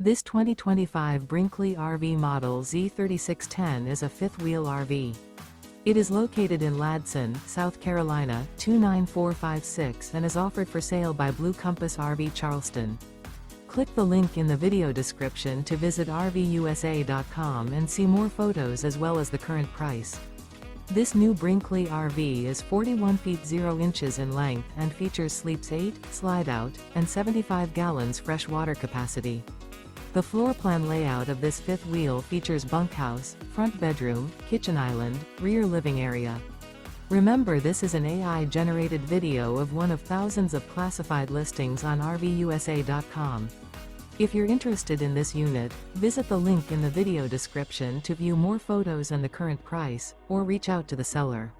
This 2025 Brinkley RV Model Z 3610 is a fifth-wheel RV. It is located in Ladson, South Carolina, 29456 and is offered for sale by Blue Compass RV Charleston. Click the link in the video description to visit RVUSA.com and see more photos as well as the current price. This new Brinkley RV is 41 feet 0 inches in length and features sleeps 8, slide-out, and 75 gallons fresh water capacity. The floor plan layout of this fifth wheel features bunkhouse, front bedroom, kitchen island, rear living area. Remember, this is an AI-generated video of one of thousands of classified listings on RVUSA.com. If you're interested in this unit, visit the link in the video description to view more photos and the current price, or reach out to the seller.